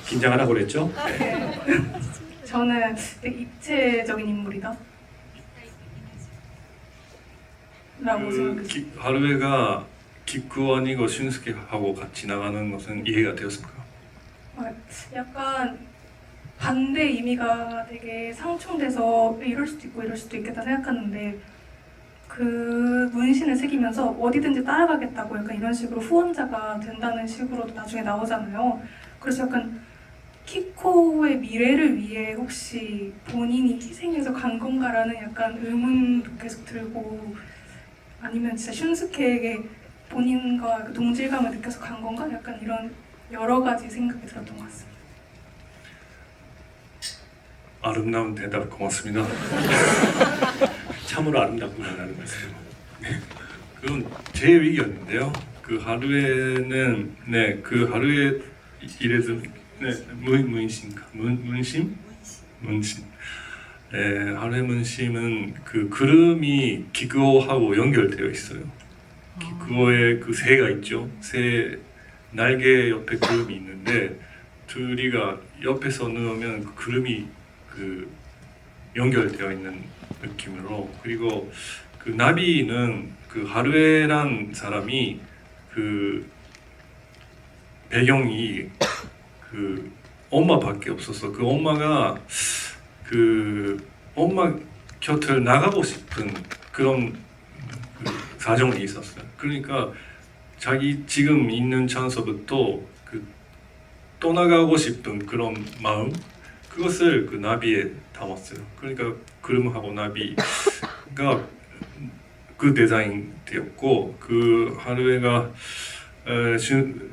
긴장하라고 그랬죠? 네. 저는 되게 입체적인 인물이다 라고 생각했어요. 하루에가 기쿠원이고 슌스케하고 같이 나가는 것은 이해가 되었습니까? 약간 반대 의미가 되게 상충돼서 이럴 수도 있고 이럴 수도 있겠다 생각하는데 그 문신을 새기면서 어디든지 따라가겠다고 약간 이런 식으로 후원자가 된다는 식으로도 나중에 나오잖아요. 그래서 약간 키코의 미래를 위해 혹시 본인이 희생해서 간 건가라는 약간 의문도 계속 들고 아니면 진짜 슌스케에게 본인과 그 동질감을 느껴서 간 건가? 약간 이런 여러 가지 생각이 들었던 것 같습니다. 아름다운 대답 고맙습니다. 참으로 아름답구나라는 말씀. 그건 제 의견인데요. 그 하루에는 그 하루에 이래서 문신. 하루의 문신은 그 그림이 기구하고 연결되어 있어요. 기구의 그 새가 있죠. 새 날개 옆에 그림이 있는데 둘이가 옆에서 넣으면 그 그림이 그 연결되어 있는 느낌으로 그리고 그 나비는 그 하루에란 사람이 그 배경이 그 엄마밖에 없어서 그 엄마가 그 엄마 곁을 나가고 싶은 그런 그 사정이 있었어요. 그러니까 자기 지금 있는 장소부터 그 떠나가고 싶은 그런 마음 그것을 그 나비에 담았어요. 그러니까 그림하고 나비가 그 디자인 되었고 그 하루에가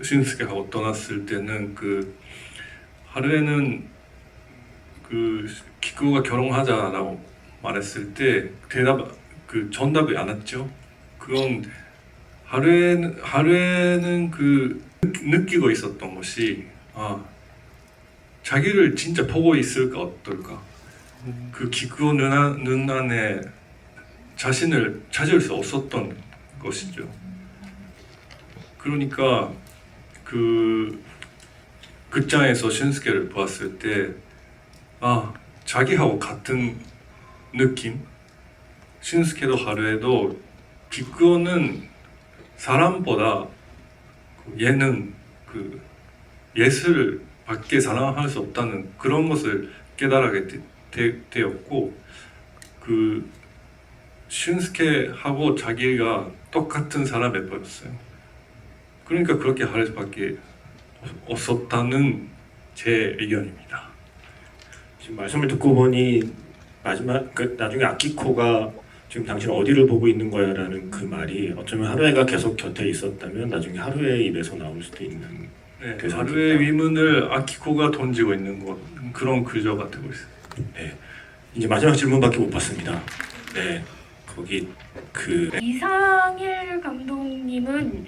슌스케하고 떠났을 때는 그 하루에는 그 기쿠가 결혼하자라고 말했을 때 그 정답이 안 왔죠. 그건 하루에는 그 느끼고 있었던 것이 자기를 진짜 보고 있을까 어떨까 그 기쿠 눈 안에 자신을 찾을 수 없었던 것이죠. 그러니까 그 극장에서 슌스케를 보았을 때 자기하고 같은 느낌 슌스케도 하루에도 기쿠는 사람보다 얘는 그 예술을 밖에 사랑할 수 없다는 그런 것을 깨달게 되었고 그 슌스케하고 자기가 똑같은 사람이 보였어요. 그러니까 그렇게 할 수밖에 없었다는 제 의견입니다. 지금 말씀을 듣고 보니 마지막 나중에 아키코가 지금 당신 어디를 보고 있는 거야라는 그 말이 어쩌면 하루에가 계속 곁에 있었다면 나중에 하루의 입에서 나올 수도 있는 하루의 위문을 아키코가 던지고 있는 것 그런 구조가 되고 있어요. 네, 이제 마지막 질문밖에 못 받습니다. 네, 거기 이상일 감독님은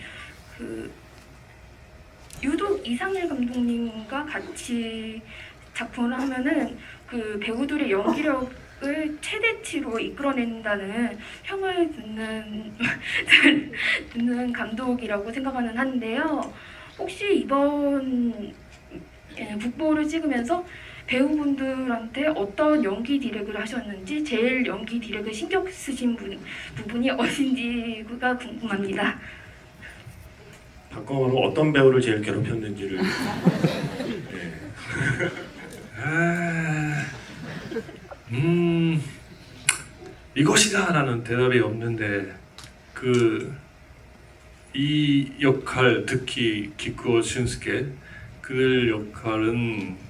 유독 이상일 감독님과 같이 작품을 하면은 그 배우들의 연기력을 최대치로 이끌어낸다는 평을 듣는 감독이라고 생각하는 한데요. 혹시 이번 국보를 찍으면서 배우분들한테 어떤 연기 디렉을 하셨는지, 제일 연기 디렉을 신경 쓰신 부분이 어딘지가 궁금합니다. 바꿔로 어떤 배우를 제일 괴롭혔는지를. 네. 이것이다라는 대답이 없는데 이 역할, 특히 기쿠오 슌스케 그 역할은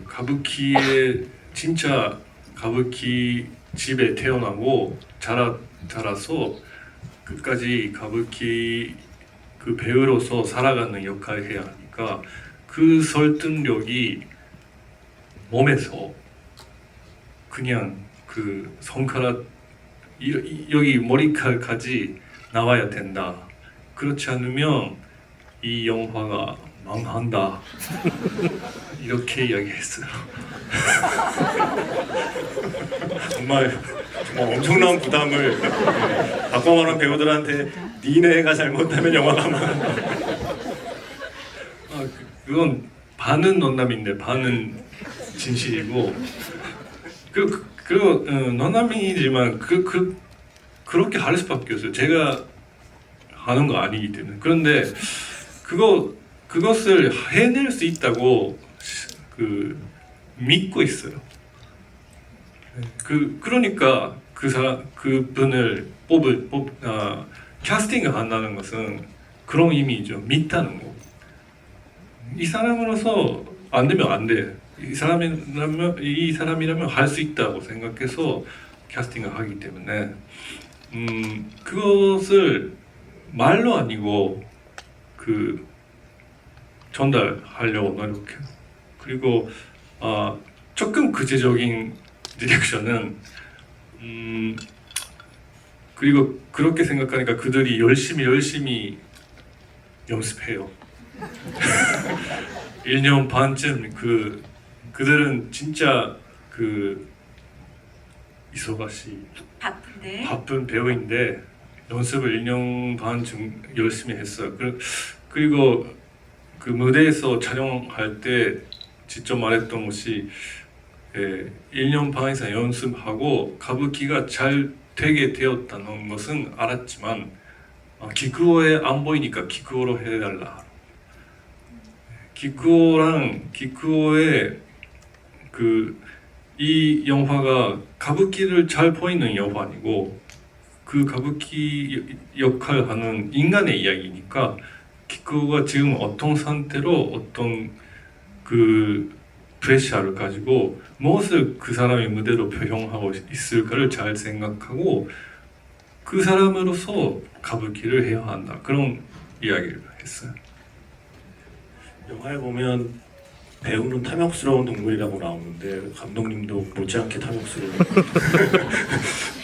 가부키의 진짜 가부키 집에 태어나고 자라서 끝까지 가부키 그 배우로서 살아가는 역할을 해야 하니까 그 설득력이 몸에서 그냥 그 손가락 여기 머리칼까지 나와야 된다. 그렇지 않으면 이 영화가 망한다. 이렇게 이야기했어요. 정말 엄청난 부담을 박광환 배우들한테 니네가 잘못하면 영화가 망한다. 그건 반은 농담인데 반은 진실이고 그리고 농담이지만 그렇게 할 수밖에 없어요. 제가 하는 거 아니기 때문에. 그런데 그것을 해낼 수 있다고 믿고 있어요. 그러니까 그분을 캐스팅을 한다는 것은 그런 의미죠. 믿다는 거. 이 사람으로서 안 되면 안 돼. 이 사람이라면 할 수 있다고 생각해서 캐스팅을 하기 때문에 그것을 말로 아니고 전달하려고 노력해요. 그리고 조금 구체적인 디렉션은 그리고 그렇게 생각하니까 그들이 열심히 연습해요. 1년 반쯤 그들은 진짜 이소가시 바쁜 배우인데 연습을 1년 반쯤 열심히 했어요. 그리고 그 무대에서 촬영할 때 직접 말했던 것이 1년 반 이상 연습하고 가부키가 잘 되게 되었다는 것은 알았지만 기쿠오에 안 보이니까 기쿠오로 해달라. 기쿠오의 이 영화가 가부키를 잘 보이는 영화 아니고 그 가부키 역할하는 인간의 이야기니까 기쿠오가 지금 어떤 상태로 어떤 프레셔를 가지고 무엇을 그 사람이 무대로 표현하고 있을까를 잘 생각하고 그 사람으로서 가부키를 해야 한다. 그런 이야기를 했어요. 영화에 보면 배우는 탐욕스러운 동물이라고 나오는데 감독님도 못지않게 탐욕스러운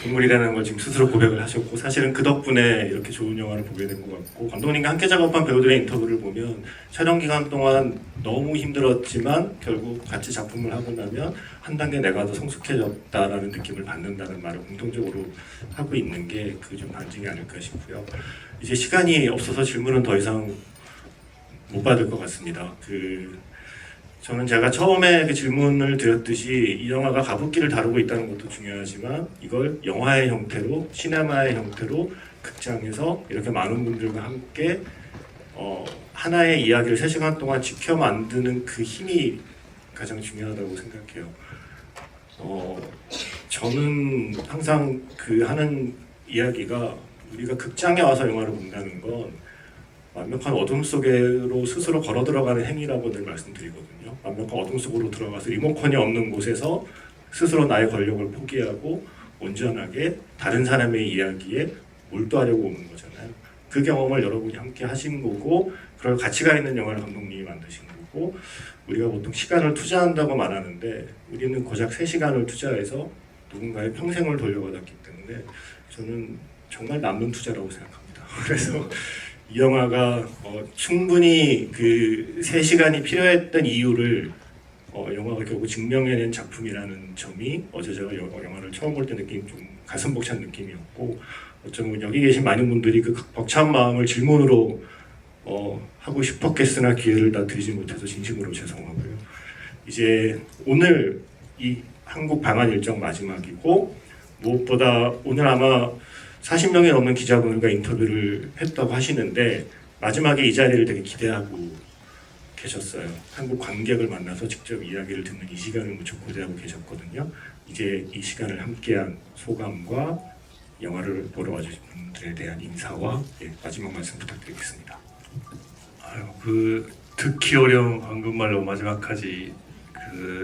동물이라는 걸 지금 스스로 고백을 하셨고, 사실은 그 덕분에 이렇게 좋은 영화를 보게 된 것 같고, 감독님과 함께 작업한 배우들의 인터뷰를 보면 촬영 기간 동안 너무 힘들었지만 결국 같이 작품을 하고 나면 한 단계 내가 더 성숙해졌다라는 느낌을 받는다는 말을 공통적으로 하고 있는 게 그 좀 반증이 아닐까 싶고요. 이제 시간이 없어서 질문은 더 이상 못 받을 것 같습니다. 저는 제가 처음에 그 질문을 드렸듯이 이 영화가 가부키를 다루고 있다는 것도 중요하지만 이걸 영화의 형태로, 시네마의 형태로 극장에서 이렇게 많은 분들과 함께 하나의 이야기를 3시간 동안 지켜 만드는 그 힘이 가장 중요하다고 생각해요. 저는 항상 하는 이야기가 우리가 극장에 와서 영화를 본다는 건 완벽한 어둠 속으로 스스로 걸어 들어가는 행위라고 늘 말씀드리거든요. 완벽한 어둠 속으로 들어가서 리모컨이 없는 곳에서 스스로 나의 권력을 포기하고 온전하게 다른 사람의 이야기에 몰두하려고 오는 거잖아요. 그 경험을 여러분이 함께 하신 거고, 그럴 가치가 있는 영화를 감독님이 만드신 거고, 우리가 보통 시간을 투자한다고 말하는데 우리는 고작 3시간을 투자해서 누군가의 평생을 돌려받았기 때문에 저는 정말 남는 투자라고 생각합니다. 그래서 이 영화가 충분히 3시간이 필요했던 이유를 영화가 결국 증명해낸 작품이라는 점이 어제 제가 영화를 처음 볼 때 느낀 좀 가슴 벅찬 느낌이었고, 어쩌면 여기 계신 많은 분들이 그 벅찬 마음을 질문으로 하고 싶었겠으나 기회를 다 드리지 못해서 진심으로 죄송하고요. 이제 오늘 이 한국 방한 일정 마지막이고, 무엇보다 오늘 아마 40명이 넘는 기자분들과 인터뷰를 했다고 하시는데 마지막에 이 자리를 되게 기대하고 계셨어요. 한국 관객을 만나서 직접 이야기를 듣는 이 시간을 무척 고대하고 계셨거든요. 이제 이 시간을 함께한 소감과 영화를 보러 와주신 분들에 대한 인사와 마지막 말씀 부탁드리겠습니다. 듣기 어려운 한국말로 마지막까지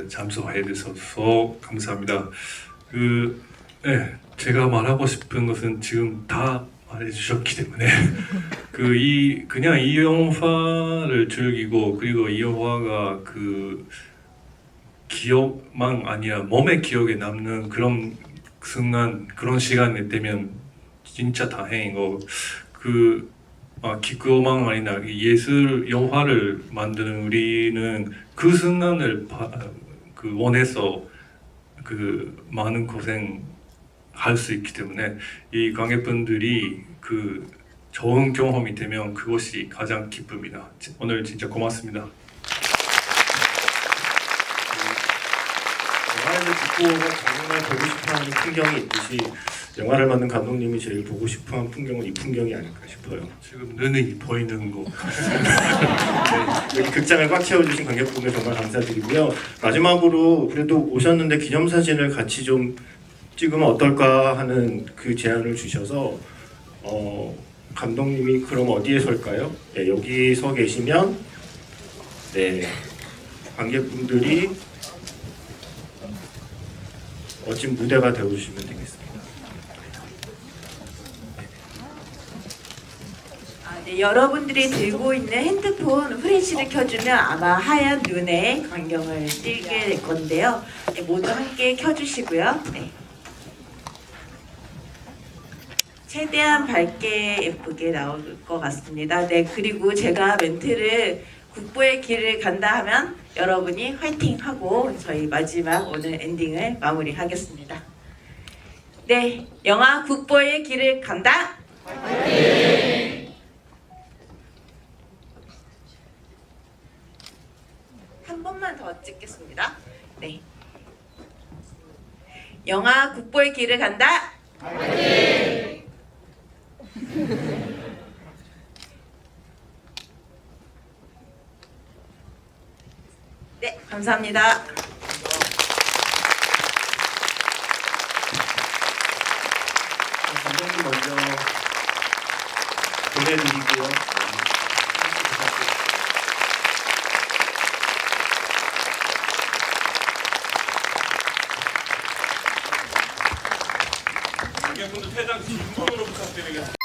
잠수해 주셔서 감사합니다. 제가 말하고 싶은 것은 지금 다 말해주셨기 때문에 그냥 이 영화를 즐기고, 그리고 이 영화가 기억만 아니라 몸의 기억에 남는 그런 순간, 그런 시간이 되면 진짜 다행이고, 기꺼만 아니라 예술 영화를 만드는 우리는 그 순간을 원해서 많은 고생 할 수 있기 때문에 이 관객분들이 좋은 경험이 되면 그것이 가장 기쁩니다. 오늘 진짜 고맙습니다. 영화를 듣고 정말 보고 싶어하는 풍경이 있듯이 영화를 만든 감독님이 제일 보고 싶어하는 풍경은 이 풍경이 아닐까 싶어요. 지금 눈이 보이는 거. 여기 극장을 꽉 채워주신 관객분들 정말 감사드리고요. 마지막으로 그래도 오셨는데 기념사진을 같이 좀 찍으면 어떨까 하는 그 제안을 주셔서 감독님이 그럼 어디에 설까요? 여기 서 계시면 관객분들이 멋진 무대가 되어주시면 되겠습니다. 여러분들이 들고 있는 핸드폰 후레쉬를 켜주면 아마 하얀 눈에 광경을 띄게 될 건데요. 모두 함께 켜주시고요. 최대한 밝게 예쁘게 나올 것 같습니다. 그리고 제가 멘트를 국보의 길을 간다 하면 여러분이 화이팅 하고 저희 마지막 오늘 엔딩을 마무리하겠습니다. 영화 국보의 길을 간다. 화이팅! 한 번만 더 찍겠습니다. 영화 국보의 길을 간다. 화이팅! 감사합니다. 감독님 먼저 보내드리고요. 관객분들 퇴장 질문으로 부탁드리겠습니다.